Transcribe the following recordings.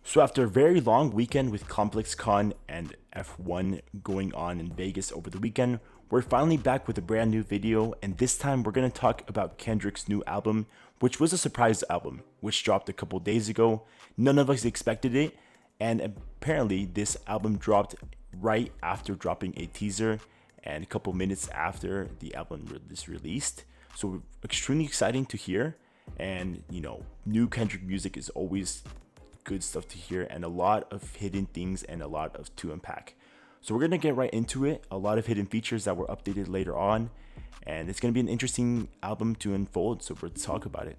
So after a very long weekend with ComplexCon and F1 going on in Vegas over the weekend, we're finally back with a brand new video, and this time we're going to talk about Kendrick's new album, which was a surprise album, which dropped a couple days ago. None of us expected it, and apparently this album dropped right after dropping a teaser and a couple minutes after the album is released. So extremely exciting to hear, and new Kendrick music is always good stuff to hear, and a lot of hidden things and a lot of to unpack. So we're gonna get right into it. A lot of hidden features that were updated later on, and it's gonna be an interesting album to unfold. So let's talk about it.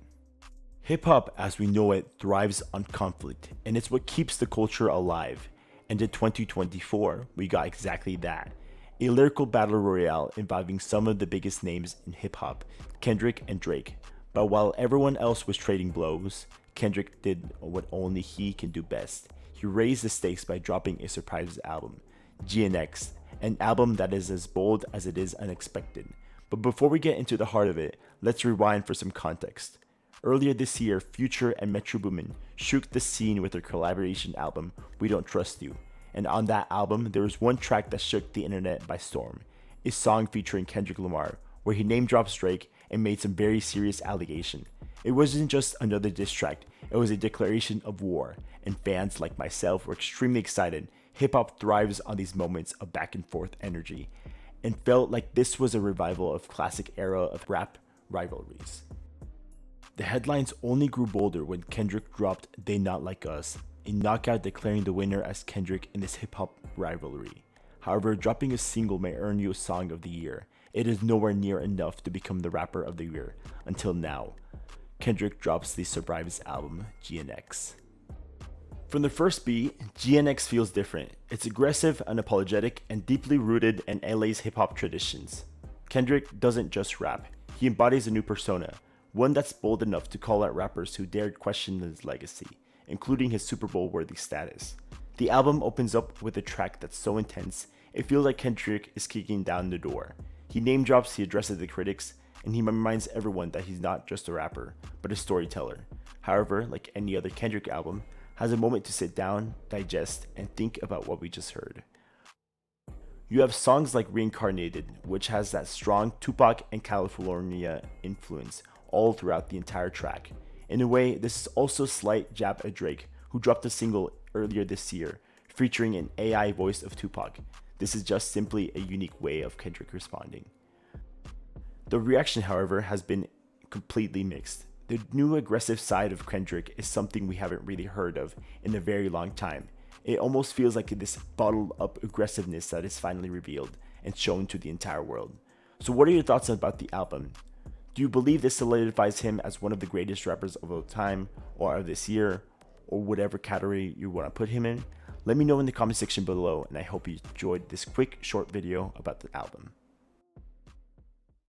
Hip hop, as we know it, thrives on conflict, and it's what keeps the culture alive. And in 2024, we got exactly that. A lyrical battle royale involving some of the biggest names in hip hop, Kendrick and Drake. But while everyone else was trading blows, Kendrick did what only he can do best. He raised the stakes by dropping a surprise album, GNX, an album that is as bold as it is unexpected. But before we get into the heart of it, let's rewind for some context. Earlier this year, Future and Metro Boomin shook the scene with their collaboration album, We Don't Trust You. And on that album, there was one track that shook the internet by storm, a song featuring Kendrick Lamar, where he name drops Drake and made some very serious allegation. It wasn't just another diss track, it was a declaration of war, and fans like myself were extremely excited. Hip hop thrives on these moments of back and forth energy, and felt like this was a revival of classic era of rap rivalries. The headlines only grew bolder when Kendrick dropped They Not Like Us, a knockout declaring the winner as Kendrick in this hip hop rivalry. However, dropping a single may earn you a Song of the Year. It is nowhere near enough to become the Rapper of the Year until now. Kendrick drops the surprise album, GNX. From the first beat, GNX feels different. It's aggressive, unapologetic, and deeply rooted in LA's hip hop traditions. Kendrick doesn't just rap, he embodies a new persona, one that's bold enough to call out rappers who dared question his legacy, including his Super Bowl worthy status. The album opens up with a track that's so intense, it feels like Kendrick is kicking down the door. He name drops, he addresses the critics, and he reminds everyone that he's not just a rapper, but a storyteller. However, like any other Kendrick album, has a moment to sit down, digest, and think about what we just heard. You have songs like Reincarnated, which has that strong Tupac and California influence all throughout the entire track. In a way, this is also a slight jab at Drake, who dropped a single earlier this year, featuring an AI voice of Tupac. This is just simply a unique way of Kendrick responding. The reaction, however, has been completely mixed. The new aggressive side of Kendrick is something we haven't really heard of in a very long time. It almost feels like this bottled up aggressiveness that is finally revealed and shown to the entire world. So what are your thoughts about the album? Do you believe this solidifies him as one of the greatest rappers of all time, or of this year, or whatever category you want to put him in? Let me know in the comment section below, and I hope you enjoyed this quick short video about the album.